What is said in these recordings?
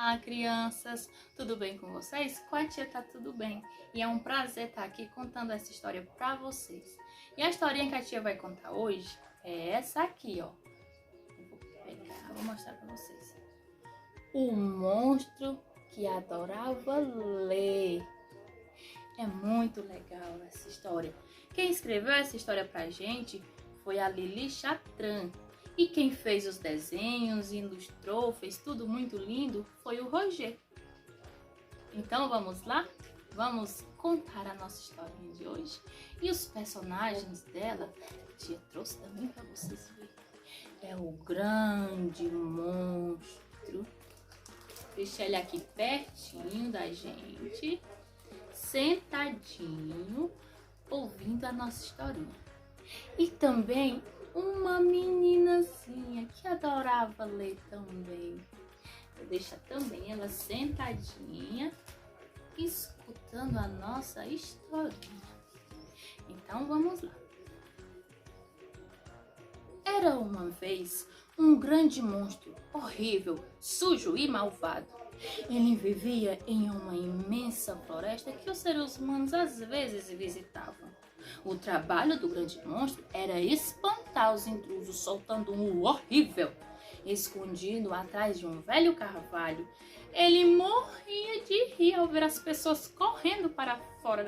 Olá, crianças! Tudo bem com vocês? Com a tia tá tudo bem. E é um prazer estar aqui contando essa história pra vocês. E a historinha que a tia vai contar hoje é essa aqui, ó. Vou mostrar pra vocês. O monstro que adorava ler. É muito legal essa história. Quem escreveu essa história pra gente foi a Lili Chatran. E quem fez os desenhos, ilustrou, fez tudo muito lindo, foi o Roger. Então vamos lá? Vamos contar a nossa historinha de hoje. E os personagens dela, a tia trouxe também para vocês verem. É o grande monstro. Deixa ele aqui pertinho da gente, sentadinho, ouvindo a nossa historinha. E também uma meninazinha que adorava ler também. Vou deixar também ela sentadinha, escutando a nossa historinha. Então vamos lá. Era uma vez um grande monstro, horrível, sujo e malvado. Ele vivia em uma imensa floresta que os seres humanos às vezes visitavam. O trabalho do grande monstro era espantar os intrusos, soltando um horrível. Escondido atrás de um velho carvalho, ele morria de rir ao ver as pessoas correndo para fora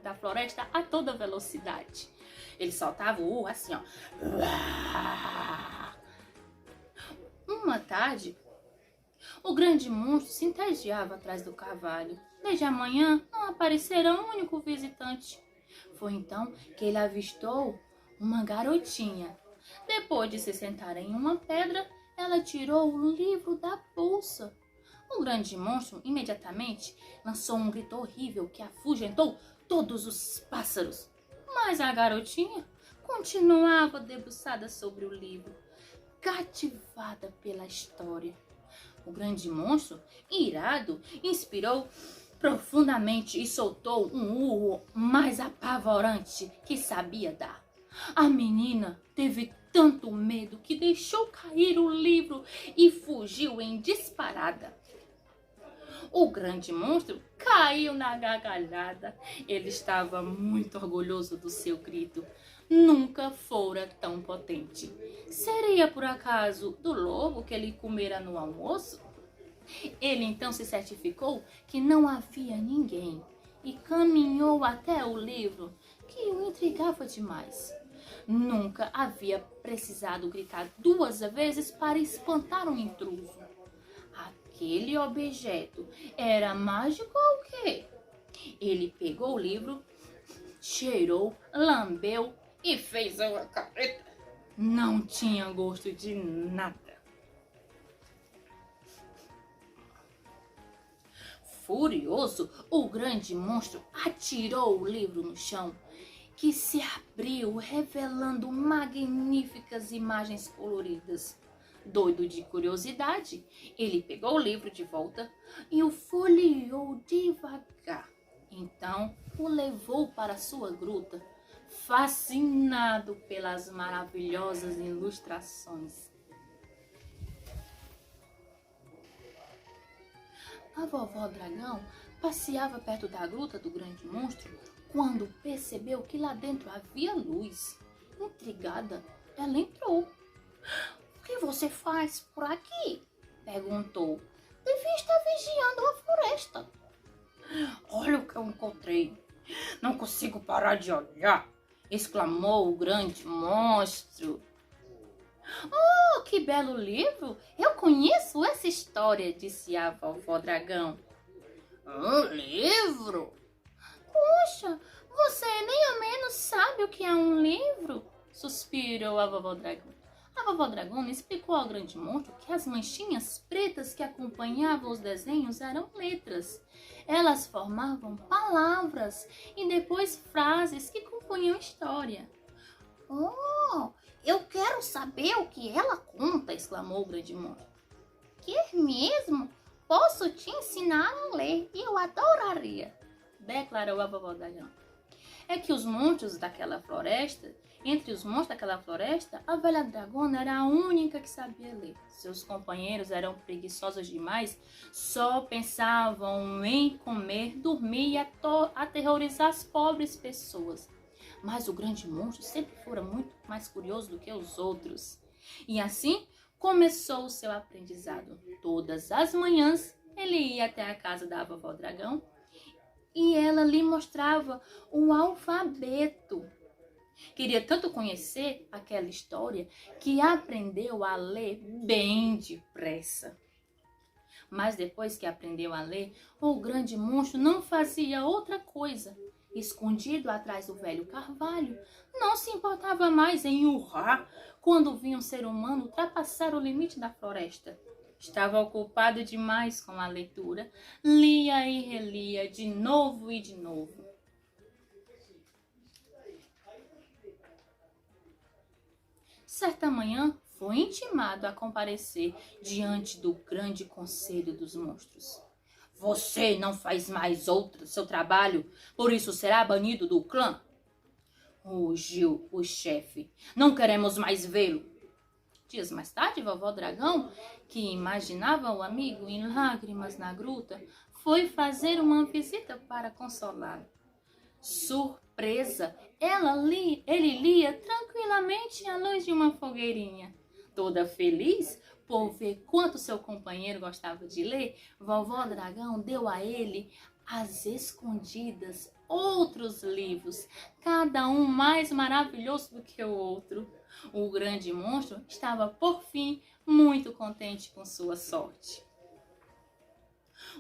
da floresta a toda velocidade. Ele soltava o urro assim, ó. Uma tarde, o grande monstro se entediava atrás do carvalho. Desde a manhã não aparecera um único visitante. Foi então que ele avistou uma garotinha. Depois de se sentar em uma pedra, ela tirou o livro da bolsa. O grande monstro imediatamente lançou um grito horrível que afugentou todos os pássaros. Mas a garotinha continuava debruçada sobre o livro, cativada pela história. O grande monstro, irado, inspirou profundamente e soltou um urro mais apavorante que sabia dar. A menina teve tanto medo que deixou cair o livro e fugiu em disparada. O grande monstro caiu na gargalhada. Ele estava muito orgulhoso do seu grito. Nunca fora tão potente. Seria por acaso do lobo que ele comera no almoço? Ele então se certificou que não havia ninguém e caminhou até o livro, que o intrigava demais. Nunca havia precisado gritar 2 vezes para espantar um intruso. Aquele objeto era mágico ou o quê? Ele pegou o livro, cheirou, lambeu e fez uma careta. Não tinha gosto de nada. Furioso, o grande monstro atirou o livro no chão, que se abriu, revelando magníficas imagens coloridas. Doido de curiosidade, ele pegou o livro de volta e o folheou devagar. Então, o levou para sua gruta, fascinado pelas maravilhosas ilustrações. A vovó dragão passeava perto da gruta do grande monstro quando percebeu que lá dentro havia luz. Intrigada, ela entrou. "O que você faz por aqui?" perguntou. "Devia estar vigiando a floresta." "Olha o que eu encontrei. Não consigo parar de olhar!" exclamou o grande monstro. "Oh, que belo livro! Eu conheço essa história", disse a vovó dragão. "Um livro? Puxa, você nem ao menos sabe o que é um livro?" suspirou a vovó dragão. A vovó dragona explicou ao grande monstro que as manchinhas pretas que acompanhavam os desenhos eram letras. Elas formavam palavras e depois frases que compunham história. "Oh, eu quero saber o que ela conta!" exclamou o grande monstro. "Quer mesmo? Posso te ensinar a ler e eu adoraria!" declarou a vovó dragão. é que os monstros daquela floresta, entre os monstros daquela floresta, a velha dragona era a única que sabia ler. Seus companheiros eram preguiçosos demais, só pensavam em comer, dormir e aterrorizar as pobres pessoas. Mas o grande monstro sempre fora muito mais curioso do que os outros. E assim começou o seu aprendizado. Todas as manhãs ele ia até a casa da vovó dragão e ela lhe mostrava o alfabeto. Queria tanto conhecer aquela história que aprendeu a ler bem depressa. Mas depois que aprendeu a ler, o grande monstro não fazia outra coisa. Escondido atrás do velho carvalho, não se importava mais em urrar quando via um ser humano ultrapassar o limite da floresta. Estava ocupado demais com a leitura, lia e relia de novo e de novo. Certa manhã, foi intimado a comparecer diante do grande conselho dos monstros. Você não faz mais seu trabalho, por isso será banido do clã. Rugiu o chefe. Não queremos mais vê-lo. Dias mais tarde, vovó dragão, que imaginava o amigo em lágrimas na gruta, foi fazer uma visita para consolá-lo. Surpresa! Ele lia tranquilamente à luz de uma fogueirinha. Toda feliz por ver quanto seu companheiro gostava de ler, vovó dragão deu a ele, às escondidas, outros livros, cada um mais maravilhoso do que o outro. O grande monstro estava, por fim, muito contente com sua sorte.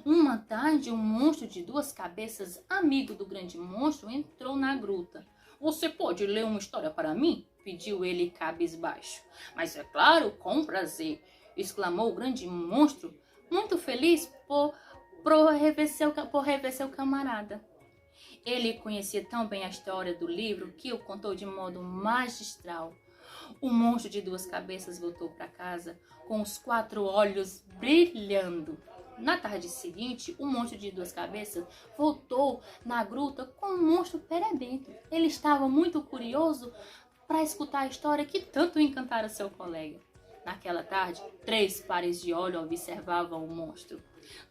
Uma tarde, um monstro de duas cabeças, amigo do grande monstro, entrou na gruta. Você pode ler uma história para mim? Pediu ele cabisbaixo. Mas é claro, com prazer, exclamou o grande monstro, muito feliz por rever seu camarada. Ele conhecia tão bem a história do livro que o contou de modo magistral. O monstro de duas cabeças voltou para casa com os 4 olhos brilhando. Na tarde seguinte, o monstro de duas cabeças voltou na gruta com um monstro perebento. Ele estava muito curioso para escutar a história que tanto encantara seu colega. Naquela tarde, 3 pares de olhos observavam o monstro.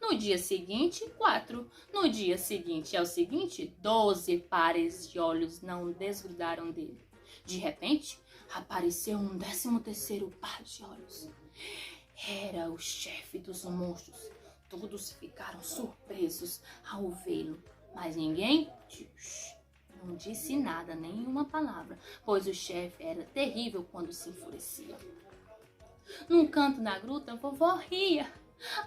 No dia seguinte, 4. No dia seguinte ao seguinte, 12 pares de olhos não desgrudaram dele. De repente, apareceu um 13º par de olhos. Era o chefe dos monstros. Todos ficaram surpresos ao vê-lo, mas ninguém não disse nada, nenhuma palavra, pois o chefe era terrível quando se enfurecia. Num canto da gruta, vovó ria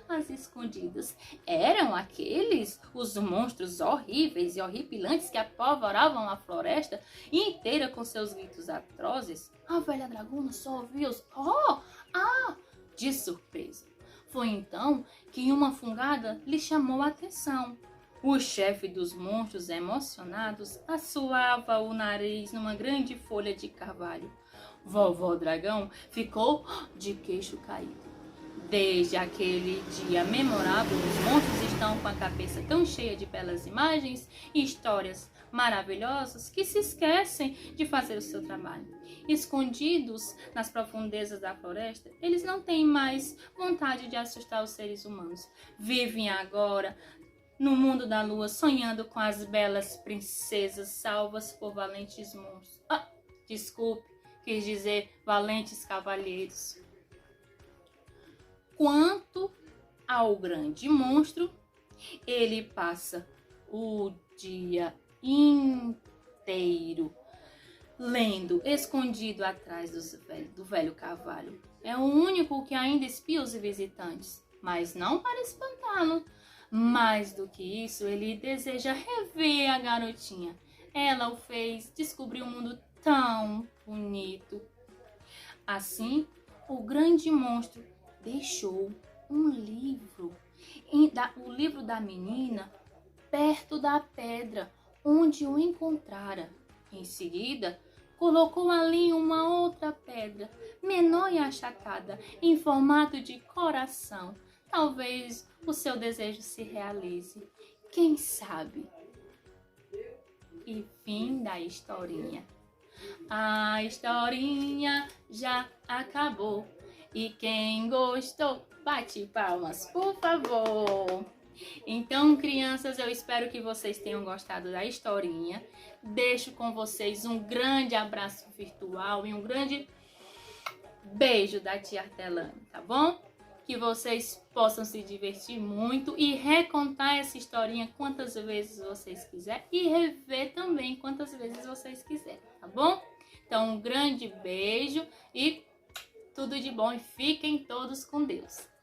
às escondidas. Eram aqueles os monstros horríveis e horripilantes que apavoravam a floresta inteira com seus gritos atrozes? A velha dragona só ouvia os de surpresa. Foi então que uma fungada lhe chamou a atenção. O chefe dos monstros, emocionados, assoava o nariz numa grande folha de carvalho. Vovó Dragão ficou de queixo caído. Desde aquele dia memorável, os monstros estão com a cabeça tão cheia de belas imagens e histórias maravilhosas que se esquecem de fazer o seu trabalho. Escondidos nas profundezas da floresta, eles não têm mais vontade de assustar os seres humanos. Vivem agora no mundo da lua, sonhando com as belas princesas salvas por valentes monstros. Desculpe, quis dizer valentes cavalheiros. Quanto ao grande monstro, ele passa o dia inteiro lendo, escondido atrás do velho cavalo. É o único que ainda espia os visitantes, mas não para espantá-lo. Mais do que isso, ele deseja rever a garotinha. Ela o fez descobrir um mundo tão bonito. Assim, o grande monstro deixou um livro, o livro da menina, perto da pedra onde o encontrara. Em seguida, colocou ali uma outra pedra, menor e achatada, em formato de coração. Talvez o seu desejo se realize. Quem sabe? e fim da historinha. A historinha já acabou e quem gostou, bate palmas, por favor. Então, crianças, eu espero que vocês tenham gostado da historinha. Deixo com vocês um grande abraço virtual e um grande beijo da tia Artelane, tá bom? Que vocês possam se divertir muito e recontar essa historinha quantas vezes vocês quiserem e rever também quantas vezes vocês quiserem, tá bom? Então, um grande beijo e tudo de bom e fiquem todos com Deus.